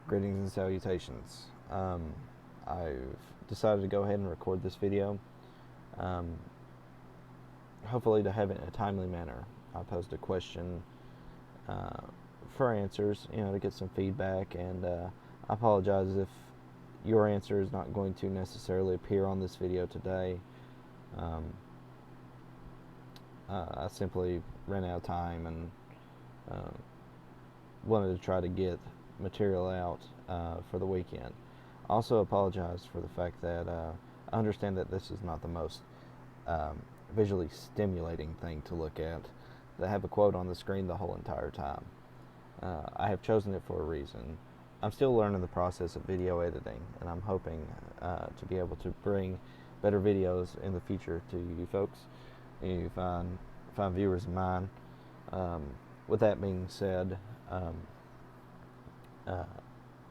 Greetings and salutations. I've decided to go ahead and record this video, um, hopefully to have it in a timely manner. I posed a question for answers, to get some feedback, and I apologize if your answer is not going to necessarily appear on this video today. I simply ran out of time and wanted to try to get material out for the weekend. I also apologize for the fact that I understand that this is not the most visually stimulating thing to look at, to have a quote on the screen the whole entire time. I have chosen it for a reason. I'm still learning the process of video editing, and I'm hoping to be able to bring better videos in the future to you folks, you fine viewers of mine. With that being said,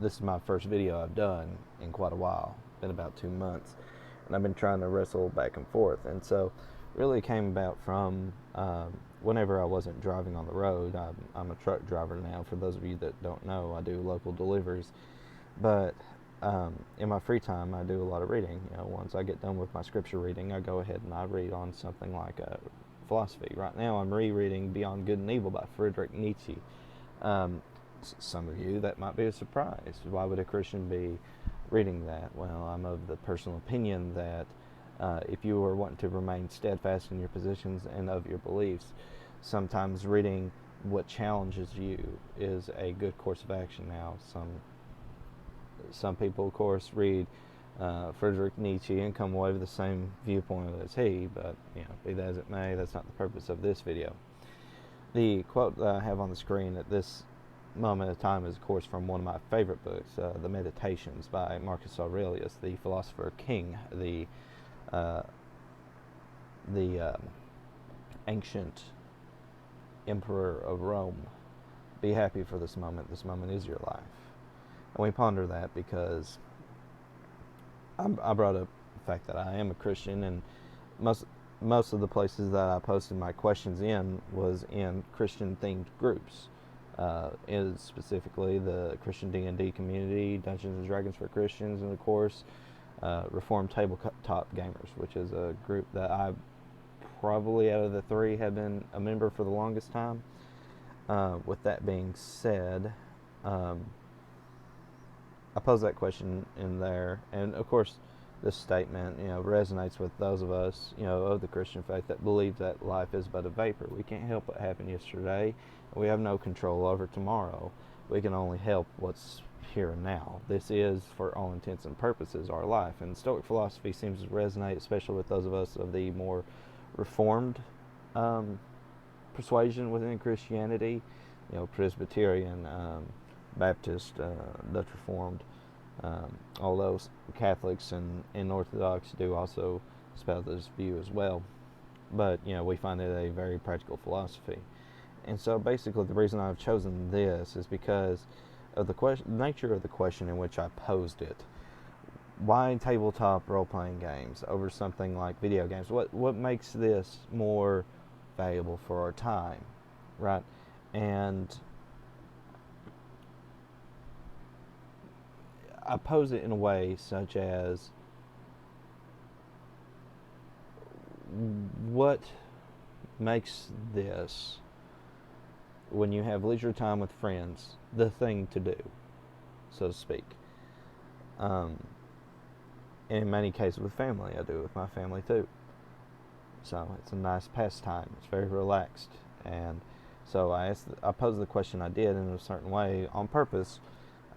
this is my first video I've done in quite a while. It's been about 2 months, and I've been trying to wrestle back and forth. And so, really came about from whenever I wasn't driving on the road. I'm a truck driver now. For those of you that don't know, I do local deliveries. But in my free time, I do a lot of reading. Once I get done with my scripture reading, I go ahead and I read on something like philosophy. Right now, I'm rereading Beyond Good and Evil by Friedrich Nietzsche. Some of you, that might be a surprise. Why would a Christian be reading that? Well, I'm of the personal opinion that if you are wanting to remain steadfast in your positions and of your beliefs, sometimes reading what challenges you is a good course of action. Now, some people, of course, read Friedrich Nietzsche and come away with the same viewpoint as he, but be that as it may, that's not the purpose of this video. The quote that I have on the screen at this moment of time is, of course, from one of my favorite books, The Meditations by Marcus Aurelius, the philosopher king, the ancient emperor of Rome. Be happy for this moment. This moment is your life. And we ponder that because I brought up the fact that I am a Christian, and most of the places that I posted my questions in was in Christian-themed groups. Is specifically the Christian D&D community, Dungeons and Dragons for Christians, and of course Reformed Tabletop Gamers, which is a group that I probably out of the three have been a member for the longest time. With that being said, I posed that question in there, and of course this statement resonates with those of us of the Christian faith that believe that life is but a vapor. We can't help what happened yesterday. We have no control over tomorrow. We can only help what's here and now. This is, for all intents and purposes, our life. And Stoic philosophy seems to resonate, especially with those of us of the more reformed persuasion within Christianity, Presbyterian, Baptist, Dutch Reformed. Although Catholics and Orthodox do also espouse this view as well. But, we find it a very practical philosophy. And so basically the reason I've chosen this is because of the nature of the question in which I posed it. Why tabletop role-playing games over something like video games? What makes this more valuable for our time, right? And I pose it in a way such as, what makes this, when you have leisure time with friends, the thing to do, so to speak. And in many cases with family, I do it with my family too. So it's a nice pastime. It's very relaxed. And so I posed the question I did in a certain way on purpose,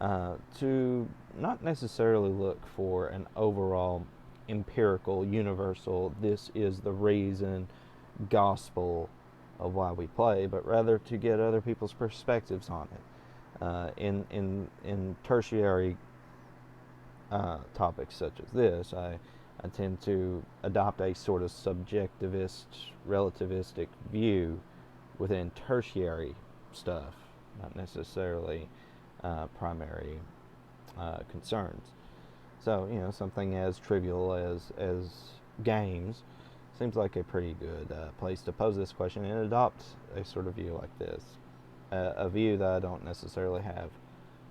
to not necessarily look for an overall empirical, universal, this is the reason, gospel of why we play, but rather to get other people's perspectives on it. In tertiary topics such as this, I tend to adopt a sort of subjectivist, relativistic view within tertiary stuff, not necessarily primary concerns. So, something as trivial as games seems like a pretty good place to pose this question and adopt a sort of view like this. A view that I don't necessarily have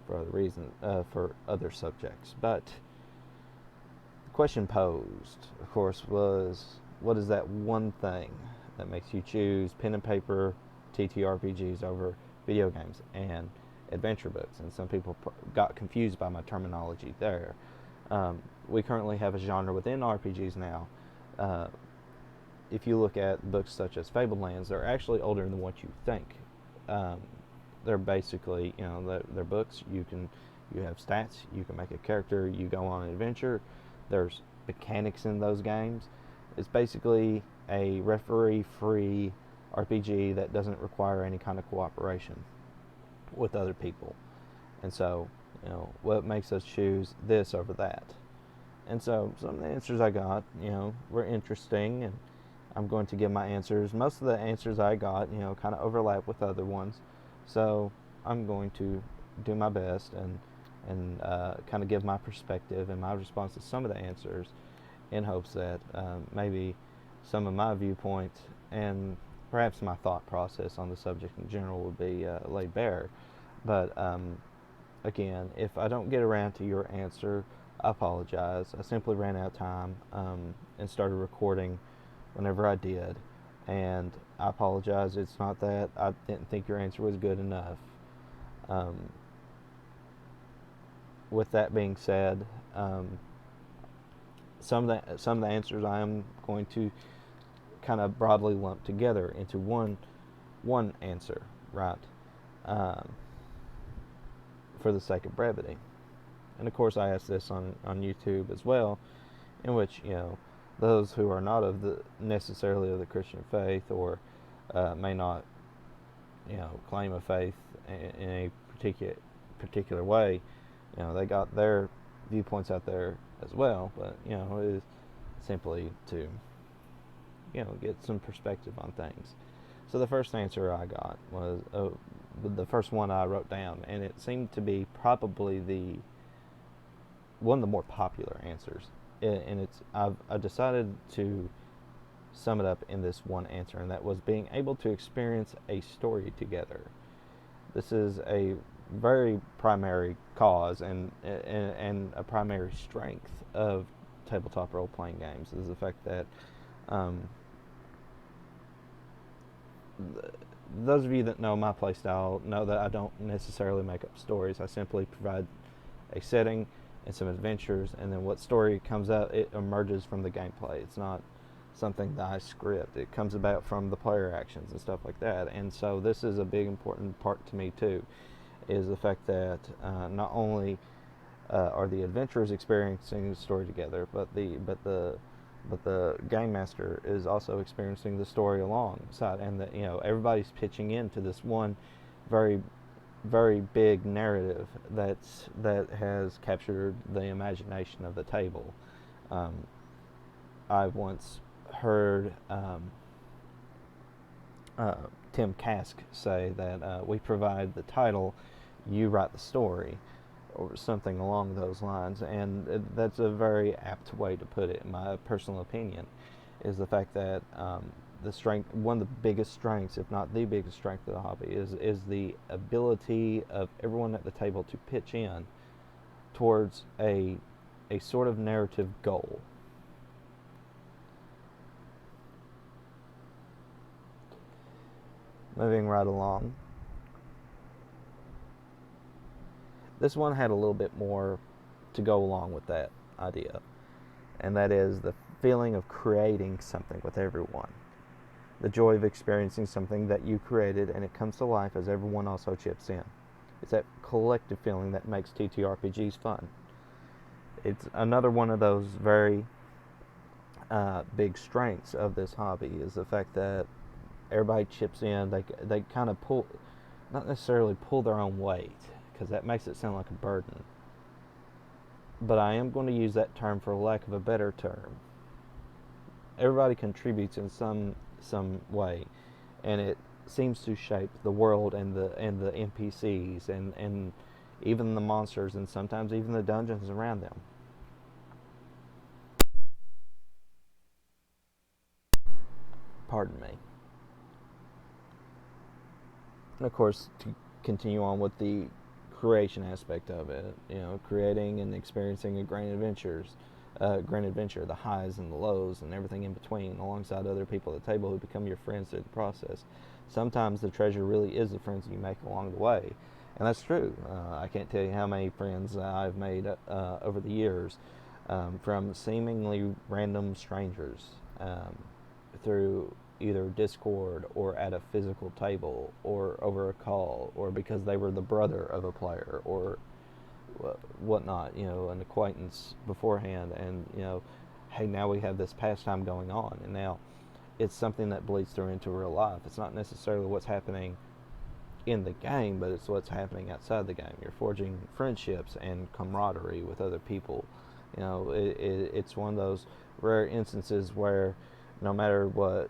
for other reasons, for other subjects. But the question posed, of course, was what is that one thing that makes you choose pen and paper TTRPGs over video games and adventure books? And some people got confused by my terminology there. We currently have a genre within RPGs now. If you look at books such as Fablelands, they're actually older than what you think. They're basically, they're books. You have stats. You can make a character. You go on an adventure. There's mechanics in those games. It's basically a referee-free RPG that doesn't require any kind of cooperation with other people. And so, what makes us choose this over that? And so, some of the answers I got, were interesting, and I'm going to give my answers. Most of the answers I got, kind of overlap with other ones. So, I'm going to do my best and kind of give my perspective and my response to some of the answers, in hopes that maybe some of my viewpoints and perhaps my thought process on the subject in general would be laid bare. But again, if I don't get around to your answer, I apologize. I simply ran out of time and started recording whenever I did. And I apologize. It's not that I didn't think your answer was good enough. With that being said, some of the answers I am going to kind of broadly lump together into one answer, right? For the sake of brevity. And of course, I asked this on YouTube as well, in which those who are not necessarily of the Christian faith, or may not claim a faith in a particular way, they got their viewpoints out there as well. But it is simply to get some perspective on things. So the first answer I got was the first one I wrote down, and it seemed to be probably one of the more popular answers. And I decided to sum it up in this one answer, and that was being able to experience a story together. This is a very primary cause and a primary strength of tabletop role-playing games, is the fact that those of you that know my playstyle know that I don't necessarily make up stories. I simply provide a setting and some adventures, and then what story comes out, it emerges from the gameplay. It's not something that I script. It comes about from the player actions and stuff like that. And so this is a big important part to me too, is the fact that not only are the adventurers experiencing the story together, but the game master is also experiencing the story alongside, and that everybody's pitching into this one very, very big narrative that has captured the imagination of the table. I once heard Tim Kask say that we provide the title, you write the story, or something along those lines. And that's a very apt way to put it, in my personal opinion, is the fact that one of the biggest strengths, if not the biggest strength of the hobby, is the ability of everyone at the table to pitch in towards a sort of narrative goal. Moving right along. This one had a little bit more to go along with that idea, and that is the feeling of creating something with everyone. The joy of experiencing something that you created and it comes to life as everyone also chips in. It's that collective feeling that makes TTRPGs fun. It's another one of those very big strengths of this hobby, is the fact that everybody chips in. They kind of pull, not necessarily pull their own weight, because that makes it sound like a burden. But I am going to use that term for lack of a better term. Everybody contributes in some way, and it seems to shape the world and the NPCs and even the monsters, and sometimes even the dungeons around them. Pardon me. And of course, to continue on with the creation aspect of it. Creating and experiencing a grand adventure, the highs and the lows and everything in between, alongside other people at the table who become your friends through the process. Sometimes the treasure really is the friends you make along the way, and that's true. I can't tell you how many friends I've made over the years, from seemingly random strangers, through either Discord or at a physical table or over a call, or because they were the brother of a player or whatnot, an acquaintance beforehand, and hey, now we have this pastime going on, and now it's something that bleeds through into real life. It's not necessarily what's happening in the game, but it's what's happening outside the game. You're forging friendships and camaraderie with other people. It's one of those rare instances where no matter what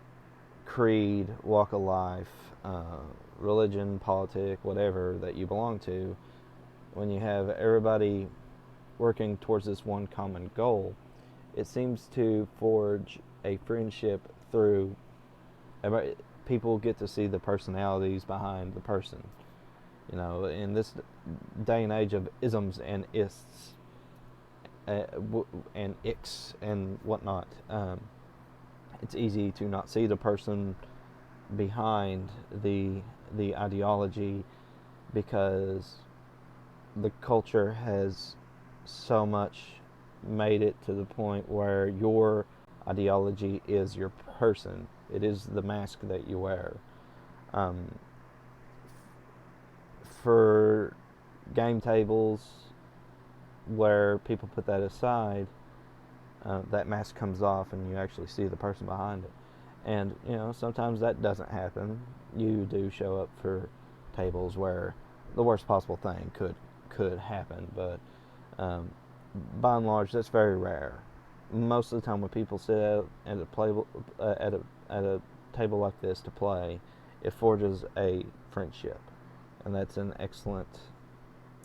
creed, walk of life, religion, politic, whatever that you belong to, when you have everybody working towards this one common goal, it seems to forge a friendship through people get to see the personalities behind the person. In this day and age of isms and ists, and icks and whatnot, it's easy to not see the person behind the ideology, because the culture has so much made it to the point where your ideology is your person. It is the mask that you wear. For game tables where people put that aside, that mask comes off and you actually see the person behind it. And sometimes that doesn't happen. You do show up for tables where the worst possible thing could happen, but by and large, that's very rare. Most of the time, when people sit at a table like this to play, it forges a friendship, and that's an excellent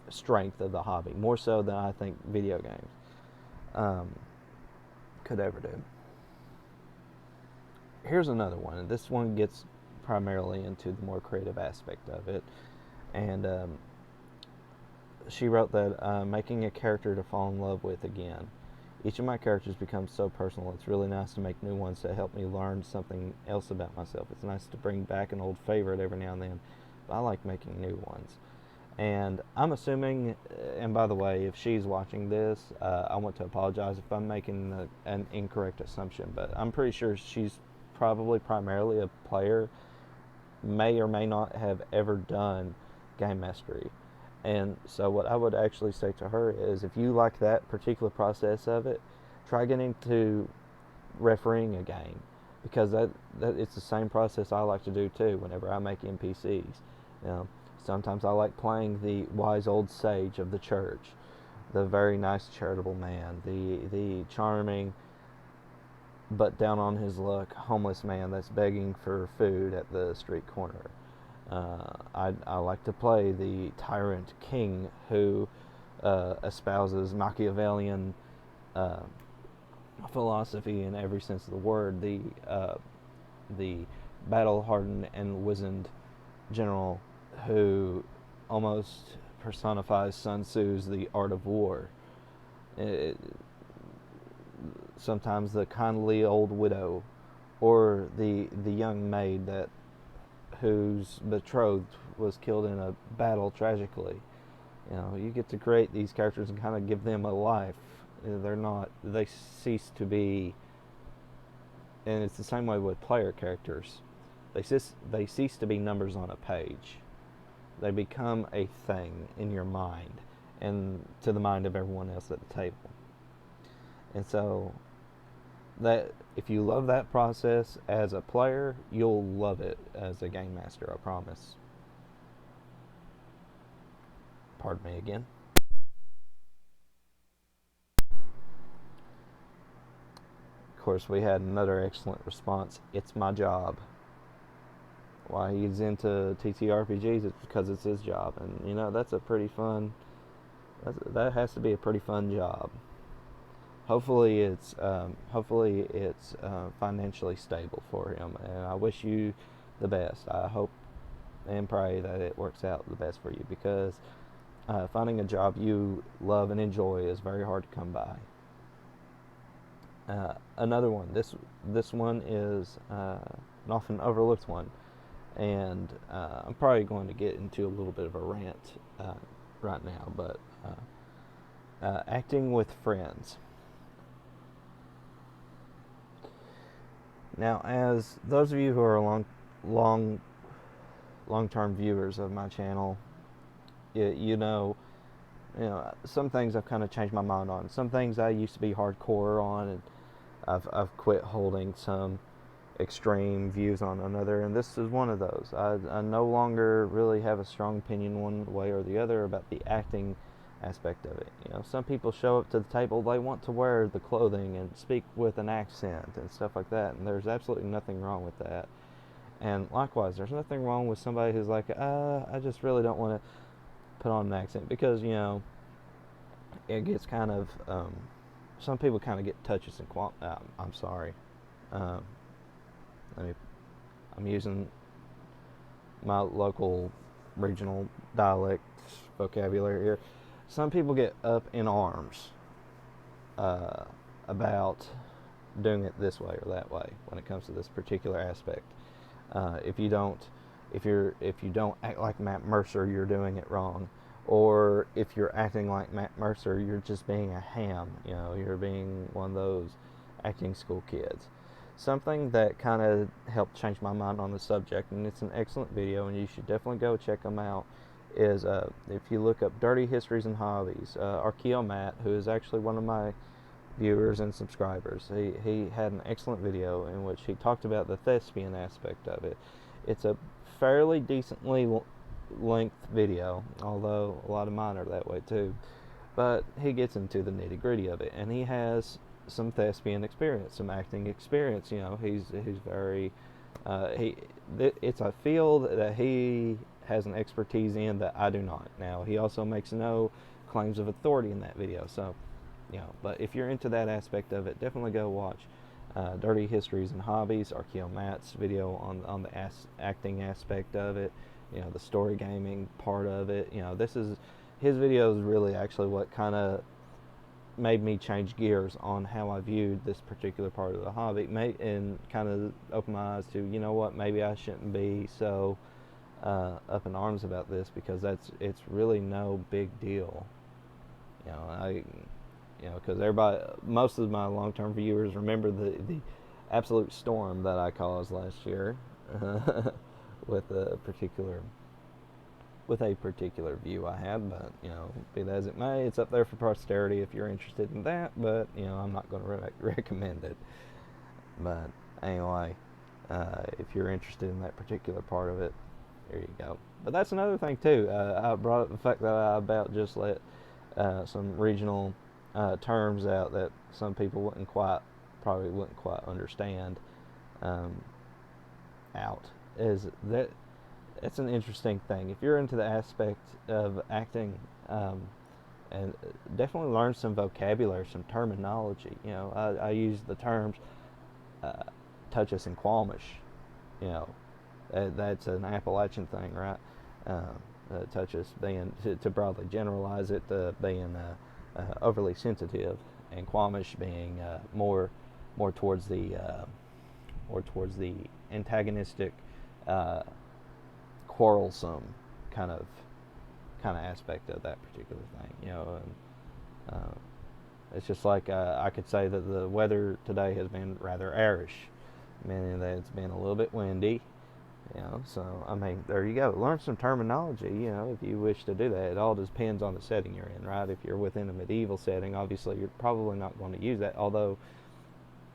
strength of the hobby, more so than I think video games could ever do. Here's another one, and this one gets primarily into the more creative aspect of it, and she wrote that making a character to fall in love with again. Each of my characters becomes so personal. It's really nice to make new ones to help me learn something else about myself. It's nice to bring back an old favorite every now and then, but I like making new ones. And I'm assuming, and by the way, if she's watching this, I want to apologize if I'm making an incorrect assumption, but I'm pretty sure she's probably primarily a player, may or may not have ever done game mastery. And so what I would actually say to her is, if you like that particular process of it, try getting to refereeing a game, because that it's the same process I like to do too whenever I make NPCs. Sometimes I like playing the wise old sage of the church, the very nice charitable man, the charming but down on his luck homeless man that's begging for food at the street corner. I like to play the tyrant king who espouses Machiavellian philosophy in every sense of the word. The battle-hardened and wizened general who almost personifies Sun Tzu's The Art of War. Sometimes the kindly old widow, or the young maid whose betrothed was killed in a battle tragically. You get to create these characters and kind of give them a life. They cease to be, and it's the same way with player characters. They cease to be numbers on a page. They become a thing in your mind and to the mind of everyone else at the table. And so, that if you love that process as a player, you'll love it as a game master, I promise. Pardon me again. Of course, we had another excellent response. It's my job. Why he's into TTRPGs, it's because it's his job. And that's a pretty fun, that has to be a pretty fun job. Hopefully it's financially stable for him, and I wish you the best. I hope and pray that it works out the best for you, because Finding a job you love and enjoy is very hard to come by. Another one. This one is an often overlooked one, and I'm probably going to get into a little bit of a rant right now. But acting with friends. Now, as those of you who are long, long-term viewers of my channel, you know, some things I've kind of changed my mind on. Some things I used to be hardcore on, and I've quit holding some extreme views on another, and this is one of those. I no longer really have a strong opinion one way or the other about the acting aspect of it. Some people show up to the table, they want to wear the clothing and speak with an accent and stuff like that, and there's absolutely nothing wrong with that. And likewise, there's nothing wrong with somebody who's like, I just really don't want to put on an accent, because it gets kind of some people kind of get touches and I'm sorry. Um, I'm using my local regional dialect vocabulary here. Some people get up in arms about doing it this way or that way when it comes to this particular aspect. If you don't act like Matt Mercer, you're doing it wrong. Or if you're acting like Matt Mercer, you're just being a ham. You're being one of those acting school kids. Something that kind of helped change my mind on the subject, and it's an excellent video, and you should definitely go check them out, is if you look up Dirty Histories and Hobbies, Arkeo Matt, who is actually one of my viewers and subscribers, he had an excellent video in which he talked about the thespian aspect of it. It's a fairly decently length video, although a lot of mine are that way too, but he gets into the nitty gritty of it, and he has some thespian experience, some acting experience. He's very it's a field that he has an expertise in that I do not. Now, he also makes no claims of authority in that video, so but if you're into that aspect of it, definitely go watch Dirty Histories and Hobbies, Arkeo Matt's video on the acting aspect of it, the story gaming part of it. This is his video is really actually what kind of made me change gears on how I viewed this particular part of the hobby, and kind of opened my eyes to, what, maybe I shouldn't be so up in arms about this, because it's really no big deal. Because most of my long-term viewers remember the absolute storm that I caused last year with a particular view I had. But be that as it may, it's up there for posterity if you're interested in that. But I'm not going to recommend it. But anyway, if you're interested in that particular part of it, there you go. But that's another thing too. I brought up the fact that I about just let some regional terms out that some people probably wouldn't quite understand out. Is that it's an interesting thing. If you're into the aspect of acting, and definitely learn some vocabulary, some terminology. I use the terms touchus and qualmish. That's an Appalachian thing, right? Touchus being, to broadly generalize it, being overly sensitive, and qualmish being more towards the antagonistic, quarrelsome kind of aspect of that particular thing. And it's just like I could say that the weather today has been rather airish, meaning that it's been a little bit windy. So I mean, there you go. Learn some terminology. If you wish to do that, it all depends on the setting you're in, right? If you're within a medieval setting, obviously you're probably not going to use that. Although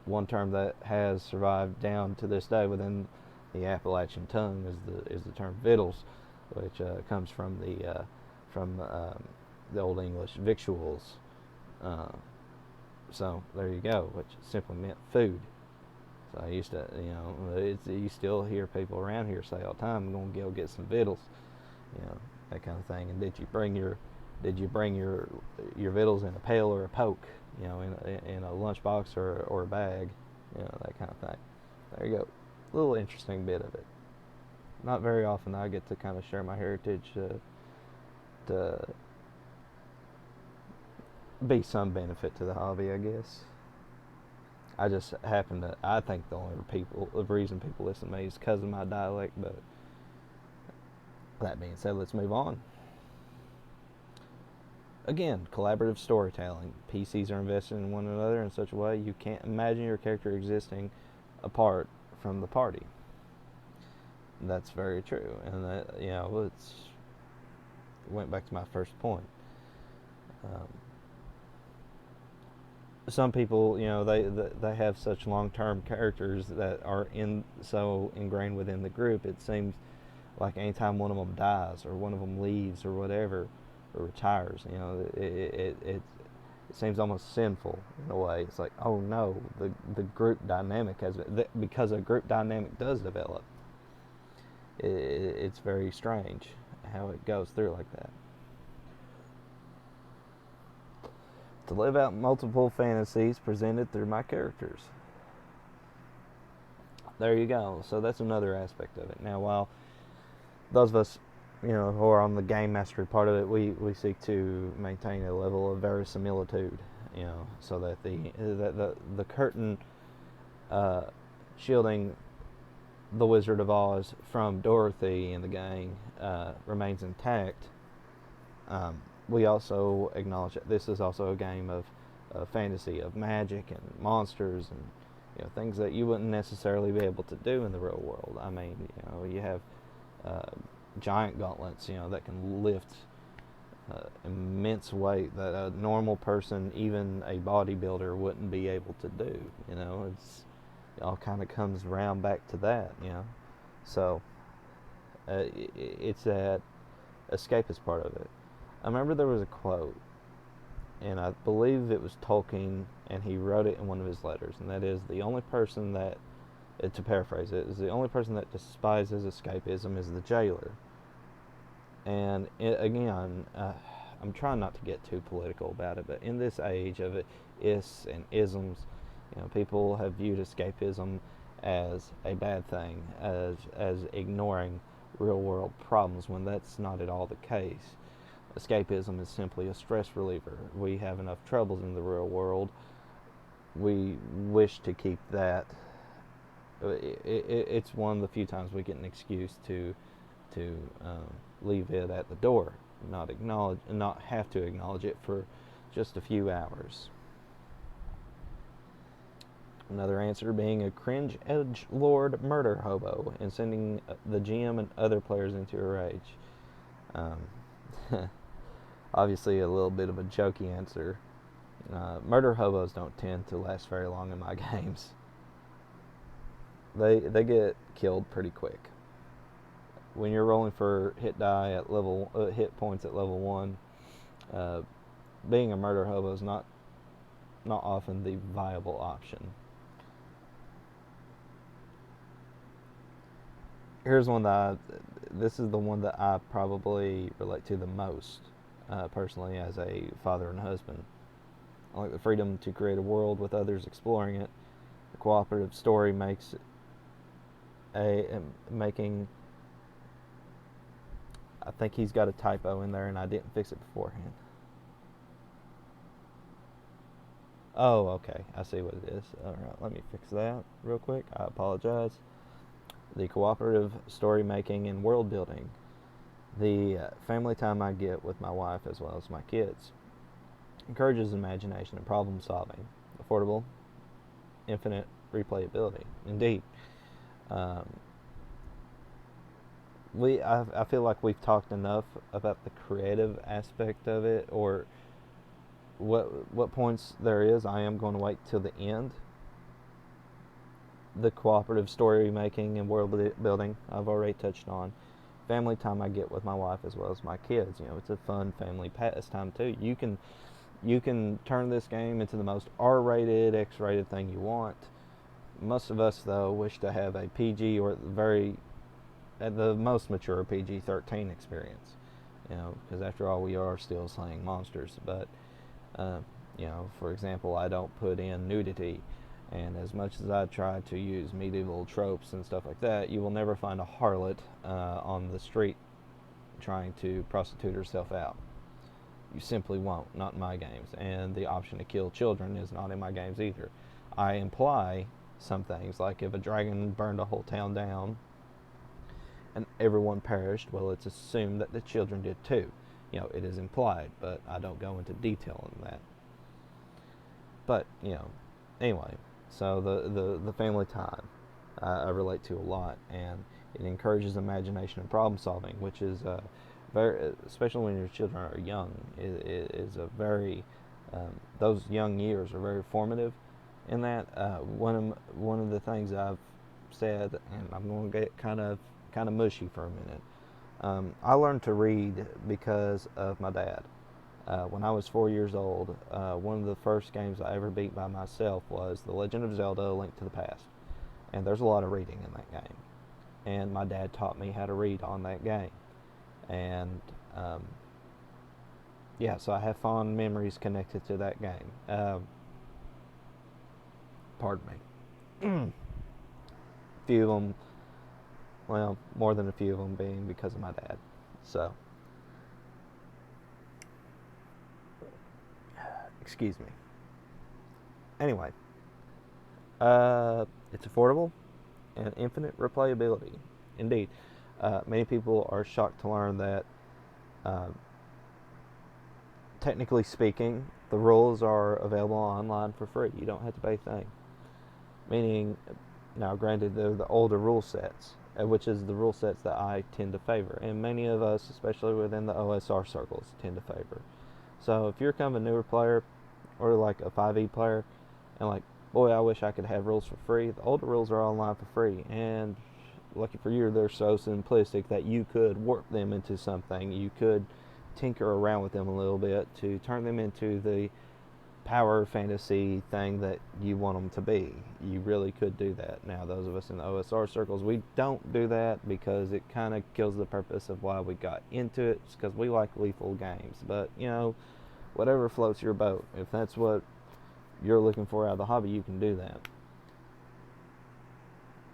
one term that has survived down to this day within the Appalachian tongue is the term victuals, which comes from the Old English victuals. So there you go, which simply meant food. So I used to, you still hear people around here say all the time, "I'm going to go get some victuals," that kind of thing. And did you bring your victuals in a pail or a poke, in a lunchbox or a bag, that kind of thing. There you go, a little interesting bit of it. Not very often I get to kind of share my heritage to be some benefit to the hobby, I guess. I just happen to. I think the reason people listen to me is because of my dialect. But that being said, let's move on. Again, collaborative storytelling. PCs are invested in one another in such a way you can't imagine your character existing apart from the party. That's very true, and that it's went back to my first point. Um, some people, they have such long-term characters that are so ingrained within the group. It seems like anytime one of them dies or one of them leaves or whatever or retires, it seems almost sinful in a way. It's like, oh no, the group dynamic because a group dynamic does develop. It's very strange how it goes through like that. To live out multiple fantasies presented through my characters. There you go. So that's another aspect of it. Now, while those of us, who are on the game mastery part of it, we seek to maintain a level of verisimilitude, so that the curtain shielding the Wizard of Oz from Dorothy and the gang remains intact. We also acknowledge that this is also a game of fantasy, of magic and monsters and things that you wouldn't necessarily be able to do in the real world. I mean, you have giant gauntlets, that can lift immense weight that a normal person, even a bodybuilder, wouldn't be able to do. It all kind of comes around back to that. So it's that escapist part of it. I remember there was a quote, and I believe it was Tolkien, and he wrote it in one of his letters, and that is, the only person that, to paraphrase it, is the only person that despises escapism is the jailer. And again, I'm trying not to get too political about it, but in this age of ists and isms, people have viewed escapism as a bad thing, as ignoring real world problems, when that's not at all the case. Escapism is simply a stress reliever. We have enough troubles in the real world. We wish to keep that. It's one of the few times we get an excuse to leave it at the door, not have to acknowledge it for just a few hours. Another answer being a cringe edgelord murder hobo and sending the GM and other players into a rage. Obviously, a little bit of a jokey answer. Murder hobos don't tend to last very long in my games. They get killed pretty quick. When you're rolling for hit points at level 1, being a murder hobo is not often the viable option. Here's one this is the one that I probably relate to the most, personally, as a father and husband. I like the freedom to create a world with others exploring it. The cooperative story making. I think he's got a typo in there, and I didn't fix it beforehand. Oh, okay. I see what it is. All right, let me fix that real quick. I apologize. The cooperative story making and world building. The family time I get with my wife as well as my kids encourages imagination and problem solving. Affordable, infinite replayability. Indeed. I feel like we've talked enough about the creative aspect of it, or what points there is. I am going to wait till the end. The cooperative story making and world building I've already touched on. Family time I get with my wife as well as my kids. It's a fun family pastime too. You can turn this game into the most R-rated, X-rated thing you want. Most of us, though, wish to have a PG or at the most mature PG-13 experience. Because after all, we are still slaying monsters. But for example, I don't put in nudity. And as much as I try to use medieval tropes and stuff like that, you will never find a harlot on the street trying to prostitute herself out. You simply won't, not in my games. And the option to kill children is not in my games either. I imply some things, like if a dragon burned a whole town down and everyone perished, well, it's assumed that the children did too. It is implied, but I don't go into detail on that. But, anyway, so the family time I relate to a lot, and it encourages imagination and problem solving, which is very, especially when your children are young, is a very those young years are very formative. In that, one of the things I've said, and I'm going to get kind of mushy for a minute. I learned to read because of my dad. When I was 4 years old, one of the first games I ever beat by myself was The Legend of Zelda: A Link to the Past. And there's a lot of reading in that game. And my dad taught me how to read on that game. And so I have fond memories connected to that game. Pardon me. A few of them, well, more than a few of them being because of my dad. So, excuse me. Anyway, it's affordable and infinite replayability. Indeed, many people are shocked to learn that, technically speaking, the rules are available online for free. You don't have to pay a thing. Meaning, now granted, they're the older rule sets, which is the rule sets that I tend to favor, and many of us, especially within the OSR circles, tend to favor. So if you're kind of a newer player, or like a 5e player, and like, boy, I wish I could have rules for free, the older rules are online for free, and lucky for you, they're so simplistic that you could warp them into something. You could tinker around with them a little bit to turn them into the power fantasy thing that you want them to be. You really could do that. Now, those of us in the OSR circles, we don't do that because it kind of kills the purpose of why we got into it. It's because we like lethal games. But, whatever floats your boat. If that's what you're looking for out of the hobby, you can do that.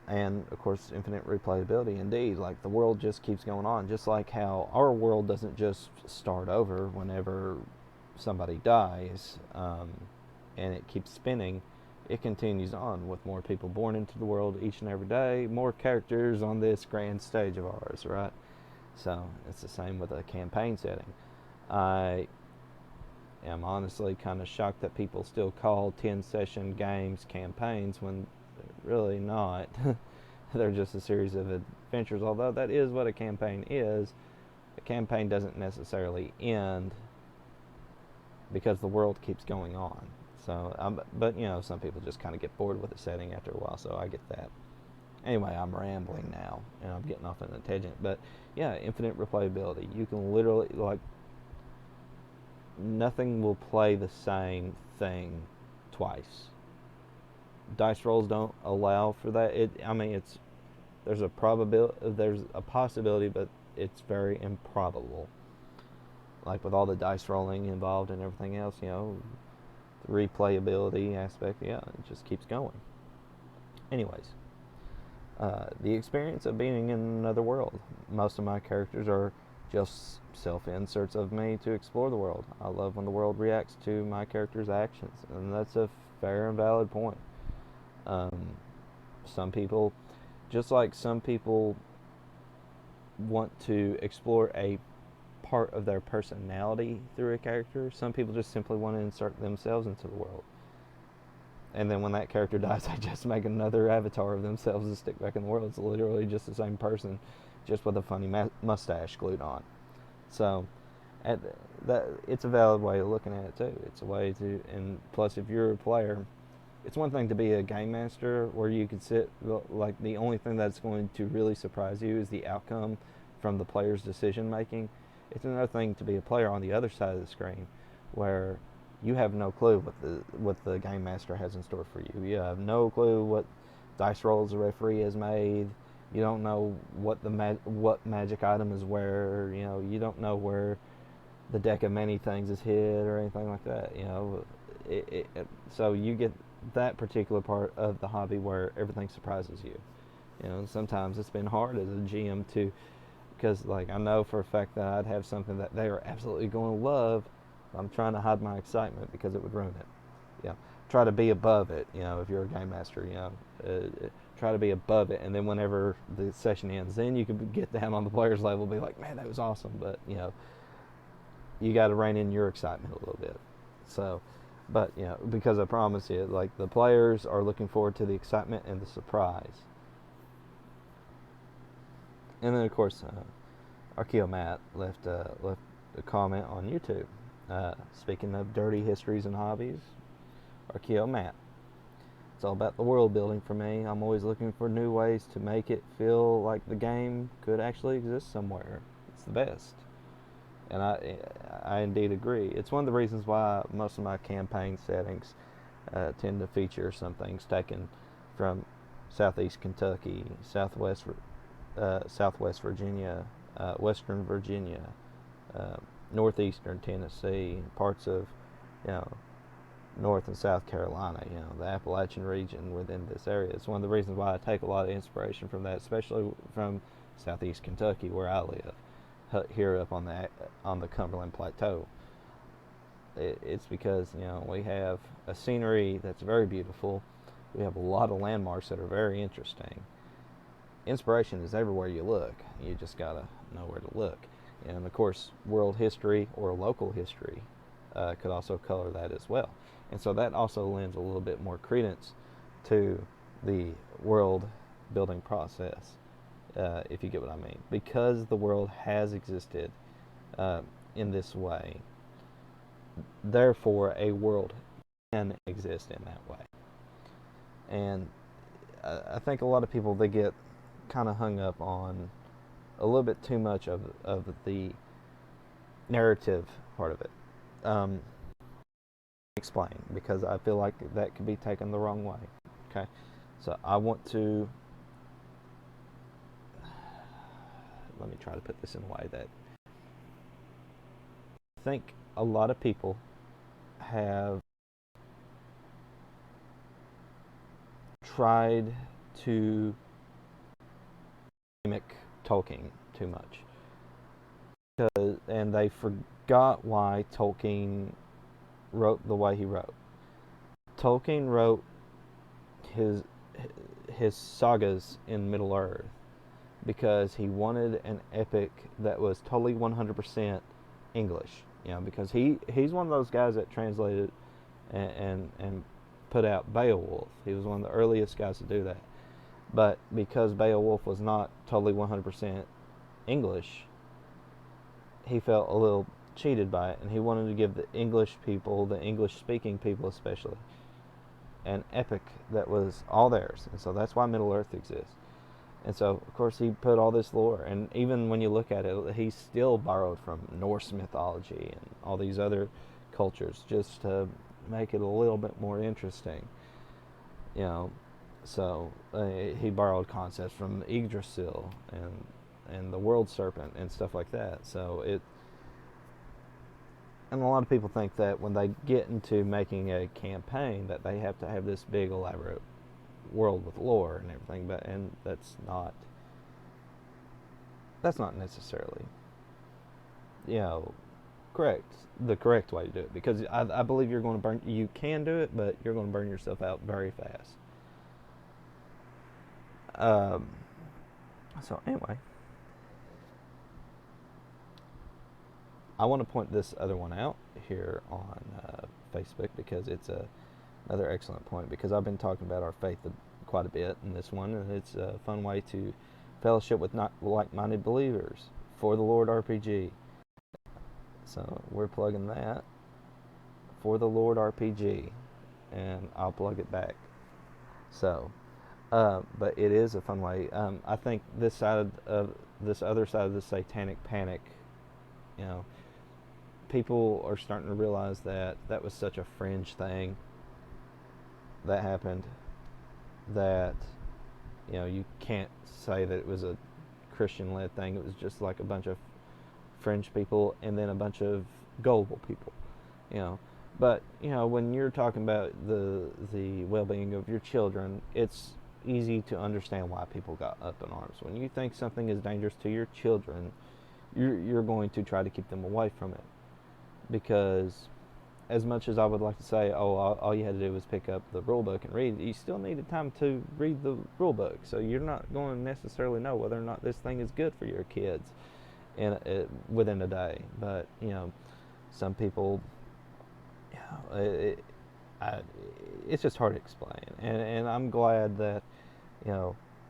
And, of course, infinite replayability. Indeed, like, the world just keeps going on. Just like how our world doesn't just start over whenever somebody dies, and it keeps spinning. It continues on with more people born into the world each and every day, more characters on this grand stage of ours, right? So it's the same with a campaign setting. I am honestly kind of shocked that people still call 10-session games campaigns when they're really not. They're just a series of adventures, although that is what a campaign is. A campaign doesn't necessarily end because the world keeps going on. So, but some people just kind of get bored with the setting after a while, so I get that. Anyway, I'm rambling now, and I'm getting off on a tangent. But yeah, infinite replayability. You can literally, like, nothing will play the same thing twice. Dice rolls don't allow for that. There's a possibility, but it's very improbable. Like with all the dice rolling involved and everything else, the replayability aspect, it just keeps going. Anyways, the experience of being in another world. Most of my characters are just self-inserts of me to explore the world. I love when the world reacts to my character's actions, and that's a fair and valid point. Some people, just like some people want to explore a part of their personality through a character, some people just simply want to insert themselves into the world. And then when that character dies, they just make another avatar of themselves to stick back in the world. It's literally just the same person, just with a funny mustache glued on. So, it's a valid way of looking at it too. It's a way to, and plus if you're a player, it's one thing to be a game master where you can sit, like the only thing that's going to really surprise you is the outcome from the player's decision making. It's another thing to be a player on the other side of the screen where you have no clue what the game master has in store for you. You have no clue what dice rolls the referee has made. You don't know what what magic item is where. You don't know where the deck of many things is hid or anything like that. So you get that particular part of the hobby where everything surprises you. Sometimes it's been hard as a GM to, because like I know for a fact that I'd have something that they are absolutely going to love, I'm trying to hide my excitement because it would ruin it. You know, try to be above it. You know, if you're a game master, try to be above it, and then whenever the session ends, then you can get down on the player's level, be like, man, that was awesome. But you got to rein in your excitement a little bit. So, but because I promise you, like the players are looking forward to the excitement and the surprise. And then of course, Arkeo Matt left a comment on YouTube. Speaking of dirty histories and hobbies, Arkeo Matt. It's all about the world building for me. I'm always looking for new ways to make it feel like the game could actually exist somewhere. It's the best. And I indeed agree. It's one of the reasons why most of my campaign settings tend to feature some things taken from Southeast Kentucky, Southwest Virginia, Western Virginia, Northeastern Tennessee, parts of North and South Carolina, the Appalachian region within this area. It's one of the reasons why I take a lot of inspiration from that, especially from Southeast Kentucky, where I live, here up on the Cumberland Plateau. It's because we have a scenery that's very beautiful. We have a lot of landmarks that are very interesting. Inspiration is everywhere you look. You just gotta know where to look. And of course, world history or local history could also color that as well. And so that also lends a little bit more credence to the world building process, if you get what I mean. Because the world has existed in this way, therefore a world can exist in that way. And I think a lot of people, they get kind of hung up on a little bit too much of the narrative part of it. Explain, because I feel like that could be taken the wrong way. Okay, so I want to let me try to put this in a way that I think a lot of people have tried to mimic Tolkien too much, and they forgot why Tolkien wrote the way he wrote. Tolkien wrote his sagas in Middle Earth because he wanted an epic that was totally 100% English. Because he's one of those guys that translated and put out Beowulf. He was one of the earliest guys to do that. But because Beowulf was not totally 100% English, he felt a little cheated by it, and he wanted to give the English people, the English-speaking people especially, an epic that was all theirs. And so that's why Middle Earth exists. And so, of course, he put all this lore, and even when you look at it, he still borrowed from Norse mythology and all these other cultures just to make it a little bit more interesting. So he borrowed concepts from Yggdrasil and the World Serpent and stuff like that. And a lot of people think that when they get into making a campaign that they have to have this big elaborate world with lore and everything, and that's not necessarily correct, the correct way to do it, because I believe you can do it, but you're going to burn yourself out very fast. So anyway, I want to point this other one out here on Facebook, because it's another excellent point, because I've been talking about our faith quite a bit in this one, and it's a fun way to fellowship with like-minded believers for the Lord RPG. So we're plugging that for the Lord RPG, and I'll plug it back. So, but it is a fun way. I think this other side of the satanic panic, people are starting to realize that was such a fringe thing that happened, that you can't say that it was a Christian-led thing. It was just like a bunch of fringe people and then a bunch of gullible people. But when you're talking about the well-being of your children, it's easy to understand why people got up in arms. When you think something is dangerous to your children, you're going to try to keep them away from it. because as much as I would like to say, oh, all you had to do was pick up the rule book and read, you still needed time to read the rule book. So you're not going to necessarily know whether or not this thing is good for your kids within a day. But some people, you know, I, it's just hard to explain. And I'm glad that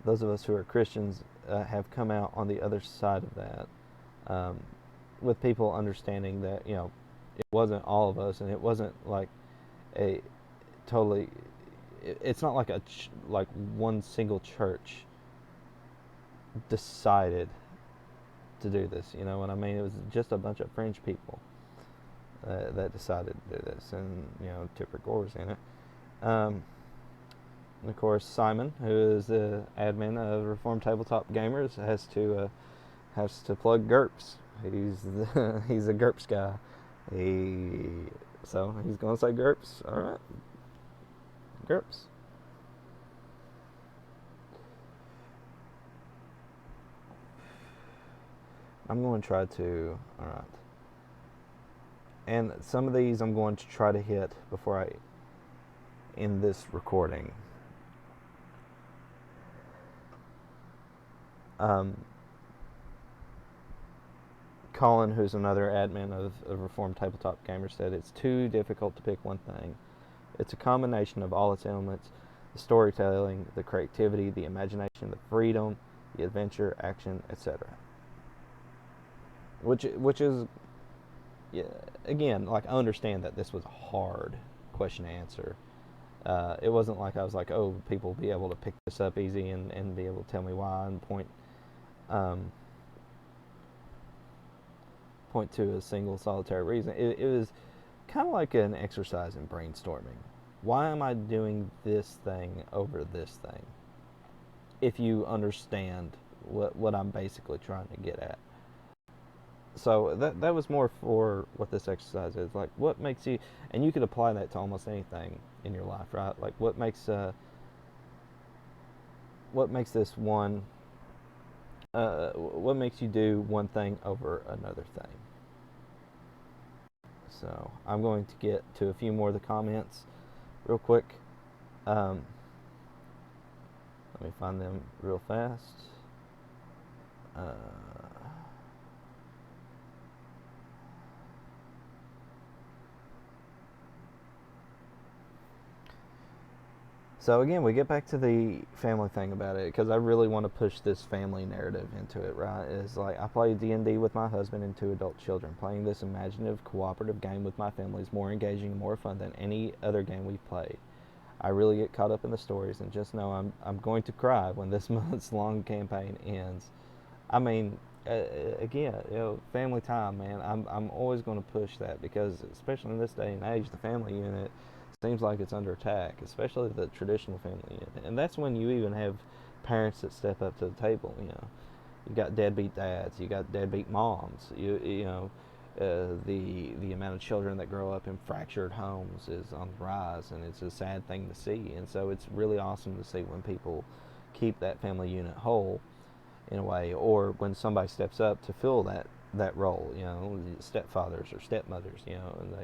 those of us who are Christians have come out on the other side of that, um, with people understanding that it wasn't all of us, and it wasn't like a totally. It's not like like one single church decided to do this. You know what I mean? It was just a bunch of fringe people that decided to do this, and Tipper Gore's in it. And of course, Simon, who is the admin of Reformed Tabletop Gamers, has to plug GURPS. He's a GURPS guy. So he's gonna say GURPS. All right, GURPS. I'm going to try to. All right. And some of these I'm going to try to hit before I end this recording. Colin, who's another admin of Reformed Tabletop Gamers, said it's too difficult to pick one thing. It's a combination of all its elements: the storytelling, the creativity, the imagination, the freedom, the adventure, action, etc. Which is, yeah, again, like, I understand that this was a hard question to answer. It wasn't like I was like, oh, people will be able to pick this up easy and be able to tell me why and point to a single solitary reason. It was kind of like an exercise in brainstorming. Why am I doing this thing over this thing? If you understand what I'm basically trying to get at. So that was more for what this exercise is. Like, what makes you, and you could apply that to almost anything in your life, right? Like, what makes this one, what makes you do one thing over another thing? So I'm going to get to a few more of the comments real quick. Let me find them real fast. So again, we get back to the family thing about it, because I really want to push this family narrative into it, right? It's like, I play D&D with my husband and 2 adult children. Playing this imaginative, cooperative game with my family is more engaging and more fun than any other game we've played. I really get caught up in the stories, and just know I'm going to cry when this month's long campaign ends. I mean, again, family time, man. I'm always going to push that, because especially in this day and age, the family unit seems like it's under attack, especially the traditional family unit. And that's when you even have parents that step up to the table. You got deadbeat dads, you got deadbeat moms. The amount of children that grow up in fractured homes is on the rise, and it's a sad thing to see. And so it's really awesome to see when people keep that family unit whole, in a way, or when somebody steps up to fill that role. Stepfathers or stepmothers, and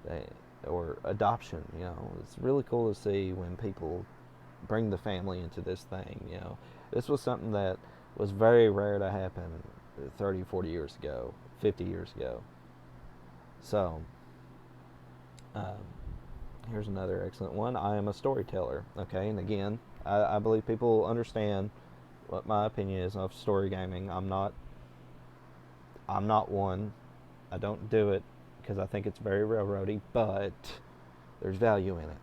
they or adoption. It's really cool to see when people bring the family into this thing. This was something that was very rare to happen 30, 40 years ago, 50 years ago. So, here's another excellent one. I am a storyteller. Okay, and again, I believe people understand what my opinion is of story gaming. I'm not one. I don't do it because I think it's very railroady, but there's value in it.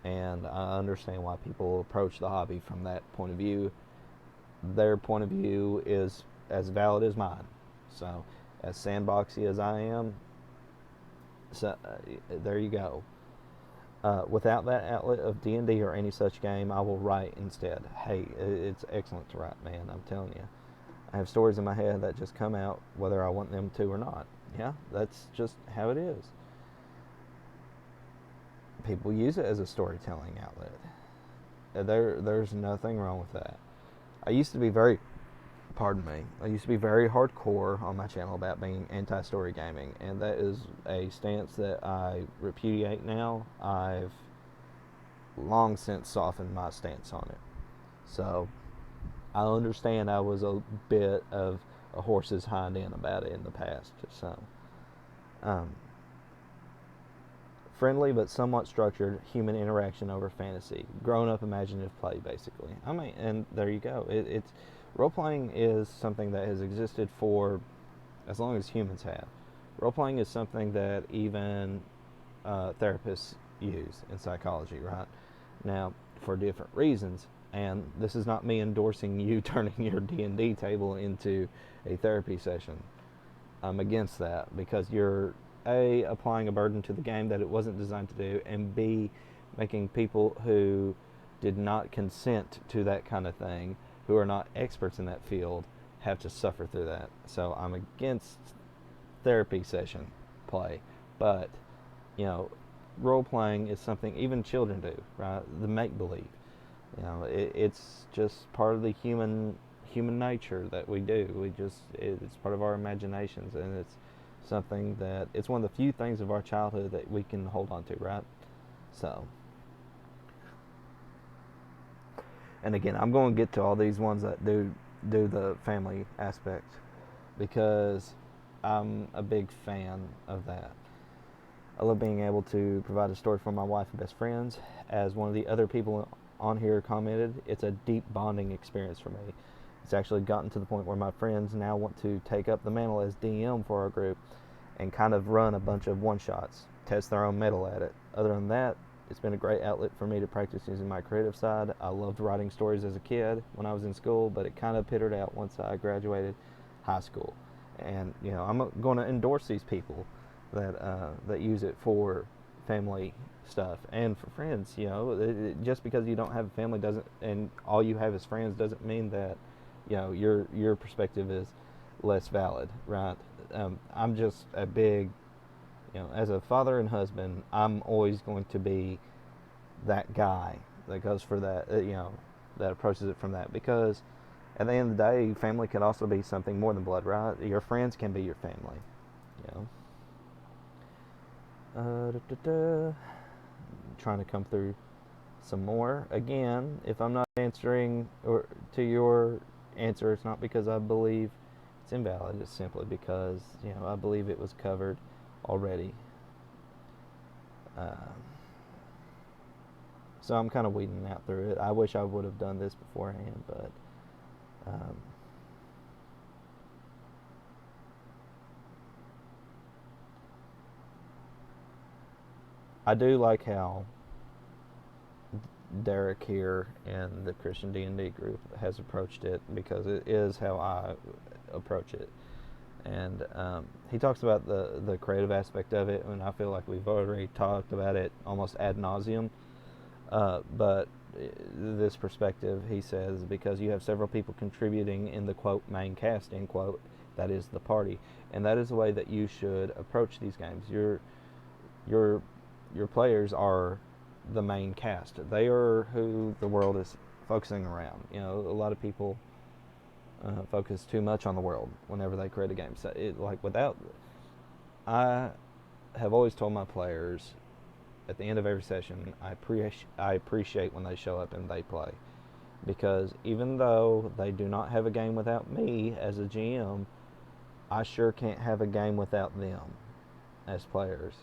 And I understand why people approach the hobby from that point of view. Their point of view is as valid as mine. So, as sandboxy as I am, so there you go. Without that outlet of D&D or any such game, I will write instead. Hey, it's excellent to write, man. I'm telling you. I have stories in my head that just come out whether I want them to or not. Yeah, that's just how it is. People use it as a storytelling outlet. There's nothing wrong with that. I used to be very pardon me, I used to be very hardcore on my channel about being anti-story gaming, and that is a stance that I repudiate now. I've long since softened my stance on it. So I understand I was a bit of a horse's hind end about it in the past. So um, friendly but somewhat structured human interaction over fantasy, grown-up imaginative play, basically. I mean, and there you go. It's role-playing is something that has existed for as long as humans have. Role-playing is something that even therapists use in psychology, right? Now, for different reasons. And this is not me endorsing you turning your D&D table into a therapy session. I'm against that because you're A, applying a burden to the game that it wasn't designed to do, and B, making people who did not consent to that kind of thing, who are not experts in that field, have to suffer through that. So I'm against therapy session play. But, role playing is something even children do, right? The make believe. It's just part of the human nature that we do. It's part of our imaginations, and it's something that it's one of the few things of our childhood that we can hold on to, right? So, and again, I'm going to get to all these ones that do the family aspect because I'm a big fan of that. I love being able to provide a story for my wife and best friends. As one of the other people on here commented, it's a deep bonding experience for me. It's actually gotten to the point where my friends now want to take up the mantle as DM for our group and kind of run a bunch of one-shots, test their own metal at it. Other than that, it's been a great outlet for me to practice using my creative side. I loved writing stories as a kid when I was in school, but it kind of petered out once I graduated high school. And, I'm going to endorse these people that use it for family stuff and for friends. Just because you don't have a family doesn't, and all you have is friends, doesn't mean that your perspective is less valid, right? I'm just a big, as a father and husband, I'm always going to be that guy that goes for that, that approaches it from that, because at the end of the day, family can also be something more than blood, right? Your friends can be your family, Trying to come through some more. Again, if I'm not answering or to your answer, it's not because I believe it's invalid. It's simply because I believe it was covered already. So I'm kind of weeding out through it. I wish I would have done this beforehand, but I do like how Derek here in the Christian D&D group has approached it, because it is how I approach it. And he talks about the creative aspect of it, and I feel like we've already talked about it almost ad nauseum. But this perspective, he says, because you have several people contributing in the quote main cast, end quote, that is the party, and that is the way that you should approach these games. Your players are the main cast. They are who the world is focusing around. A lot of people focus too much on the world whenever they create a game. So I have always told my players at the end of every session, I appreciate when they show up and they play, because even though they do not have a game without me as a GM, I sure can't have a game without them as players.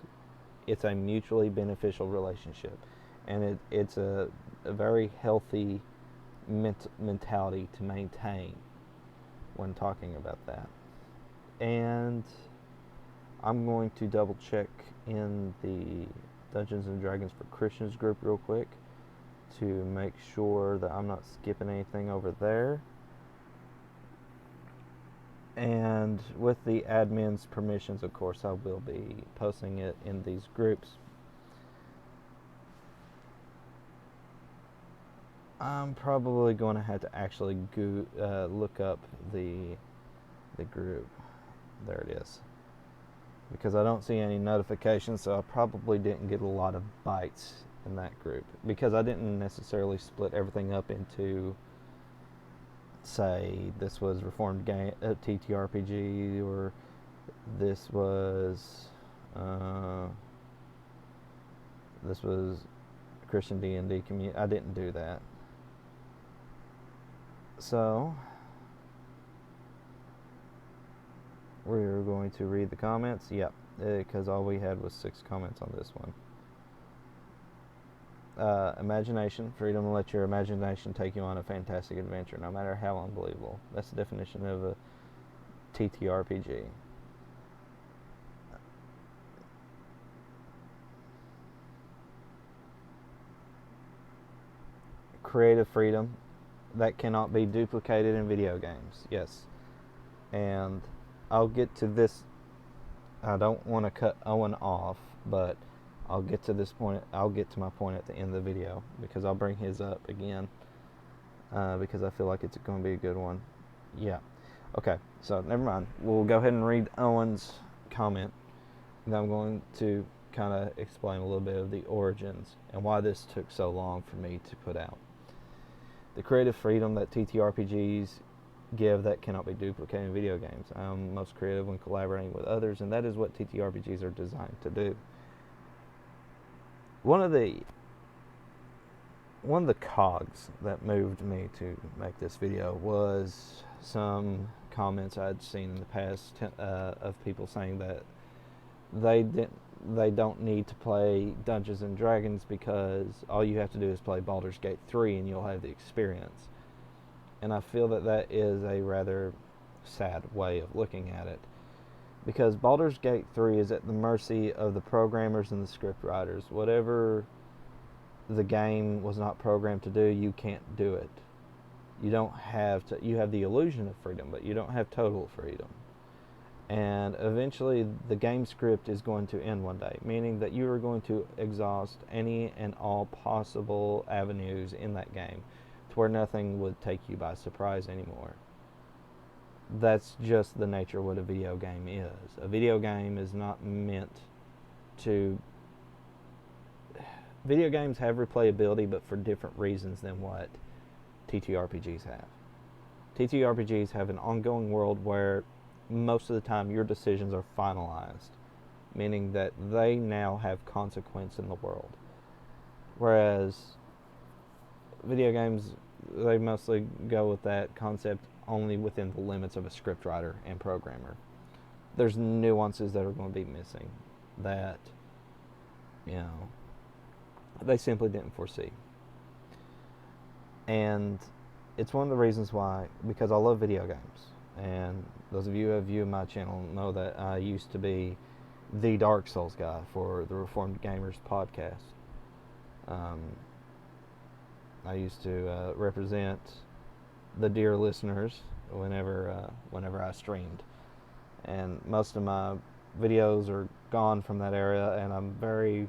It's a mutually beneficial relationship, and it's a very healthy mentality to maintain when talking about that. And I'm going to double check in the Dungeons and Dragons for Christians group real quick to make sure that I'm not skipping anything over there. And with the admin's permissions, of course, I will be posting it in these groups. I'm probably going to have to actually look up the group. There it is. Because I don't see any notifications, so I probably didn't get a lot of bites in that group, because I didn't necessarily split everything up into say this was Reformed game TTRPG, or this was uh, Christian D&D community. I didn't do that. So we're going to read the comments. Yep, because all we had was 6 comments on this one. Imagination, freedom to let your imagination take you on a fantastic adventure, no matter how unbelievable. That's the definition of a TTRPG. Creative freedom that cannot be duplicated in video games. Yes. And I'll get to this. I don't want to cut Owen off, but I'll get to this point. I'll get to my point at the end of the video, because I'll bring his up again, because I feel like it's going to be a good one. Yeah. Okay, so never mind. We'll go ahead and read Owen's comment. And I'm going to kind of explain a little bit of the origins and why this took so long for me to put out. The creative freedom that TTRPGs give that cannot be duplicated in video games. I'm most creative when collaborating with others, and that is what TTRPGs are designed to do. One of the cogs that moved me to make this video was some comments I'd seen in the past of people saying that they don't need to play Dungeons and Dragons because all you have to do is play Baldur's Gate 3 and you'll have the experience. And I feel that is a rather sad way of looking at it, because Baldur's Gate 3 is at the mercy of the programmers and the script writers. Whatever the game was not programmed to do, you can't do it. You don't have to. You have the illusion of freedom, but you don't have total freedom. And eventually the game script is going to end one day, meaning that you are going to exhaust any and all possible avenues in that game to where nothing would take you by surprise anymore. That's just the nature of what a video game is. A video game is not meant to... Video games have replayability, but for different reasons than what TTRPGs have. TTRPGs have an ongoing world where most of the time your decisions are finalized, meaning that they now have consequence in the world. Whereas video games, they mostly go with that concept only within the limits of a scriptwriter and programmer. There's nuances that are going to be missing that, they simply didn't foresee. And it's one of the reasons why, because I love video games. And those of you who have viewed my channel know that I used to be the Dark Souls guy for the Reformed Gamers podcast. I used to represent the dear listeners whenever I streamed, and most of my videos are gone from that era, and I'm very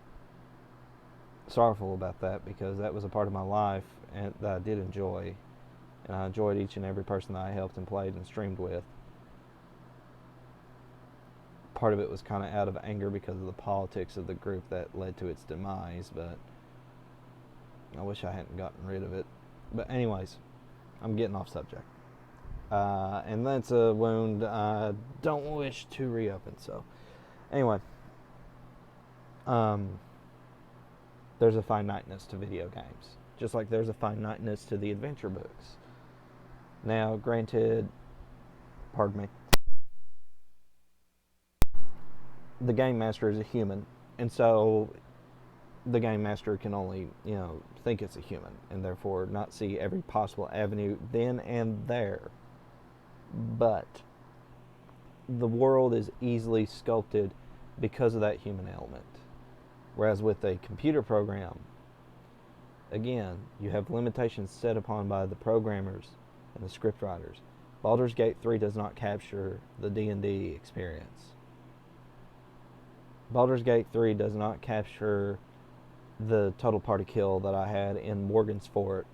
sorrowful about that, because that was a part of my life and that I did enjoy, and I enjoyed each and every person that I helped and played and streamed with. Part of it was kind of out of anger because of the politics of the group that led to its demise, but I wish I hadn't gotten rid of it. But anyways, I'm getting off subject. And that's a wound I don't wish to reopen. So, anyway, there's a finiteness to video games, just like there's a finiteness to the adventure books. Now, granted, pardon me, the game master is a human, and so the game master can only, think it's a human, and therefore not see every possible avenue then and there. But the world is easily sculpted because of that human element. Whereas with a computer program, again, you have limitations set upon by the programmers and the script writers. Baldur's Gate 3 does not capture the D&D experience. Baldur's Gate 3 does not capture the total party kill that I had in Morgan's Fort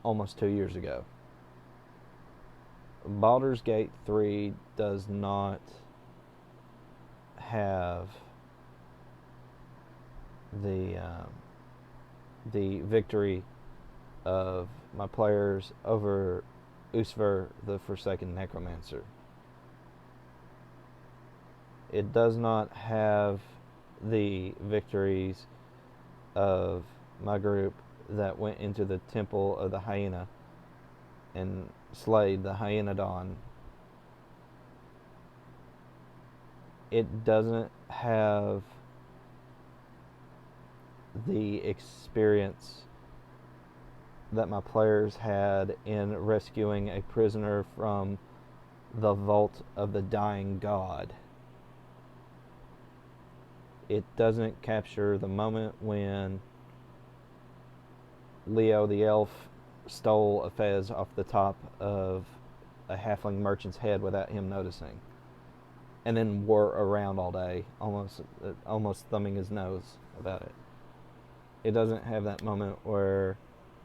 almost 2 years ago. Baldur's Gate 3 does not have the victory of my players over Usver, the Forsaken Necromancer. It does not have the victories of my group that went into the Temple of the Hyena and slayed the Hyenodon. It doesn't have the experience that my players had in rescuing a prisoner from the vault of the dying god. It doesn't capture the moment when Leo the elf stole a fez off the top of a halfling merchant's head without him noticing, and then wore around all day, almost thumbing his nose about it. It doesn't have that moment where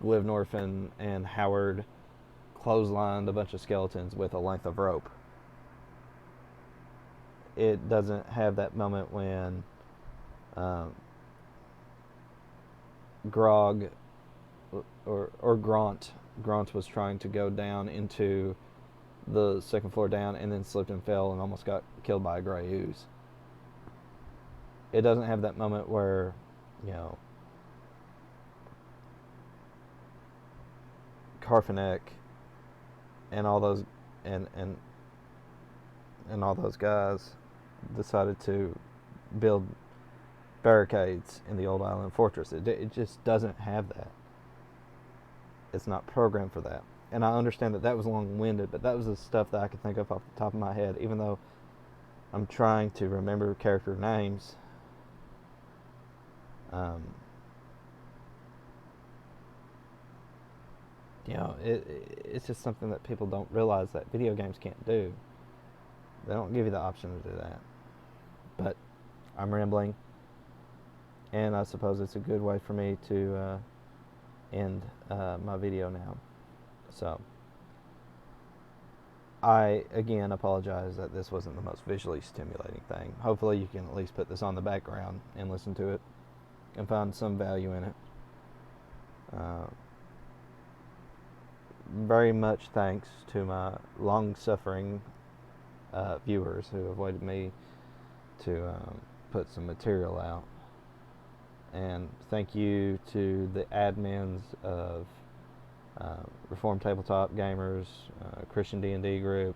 Livnorf and Howard clotheslined a bunch of skeletons with a length of rope. It doesn't have that moment when Grog or Grant was trying to go down into the second floor down and then slipped and fell and almost got killed by a gray ooze. It doesn't have that moment where, Karfanek and all those and all those guys decided to build barricades in the old island fortress. It just doesn't have that. It's not programmed for that. And I understand that was long-winded, but that was the stuff that I could think of off the top of my head, even though I'm trying to remember character names. It's just something that people don't realize that video games can't do. They don't give you the option to do that. But I'm rambling, and I suppose it's a good way for me to end my video now. So, I again apologize that this wasn't the most visually stimulating thing. Hopefully you can at least put this on the background and listen to it and find some value in it. Very much thanks to my long-suffering viewers who avoided me to put some material out. And thank you to the admins of Reformed Tabletop Gamers, Christian D&D group,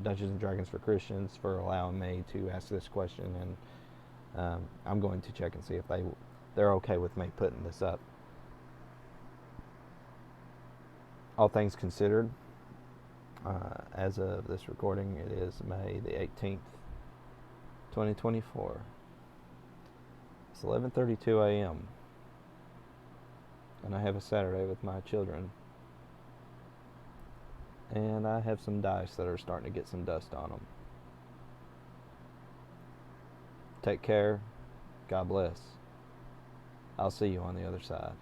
Dungeons and Dragons for Christians, for allowing me to ask this question, and I'm going to check and see if they're okay with me putting this up. All things considered, as of this recording, it is May the 18th, 2024. It's 11:32 a.m. and I have a Saturday with my children. And I have some dice that are starting to get some dust on them. Take care. God bless. I'll see you on the other side.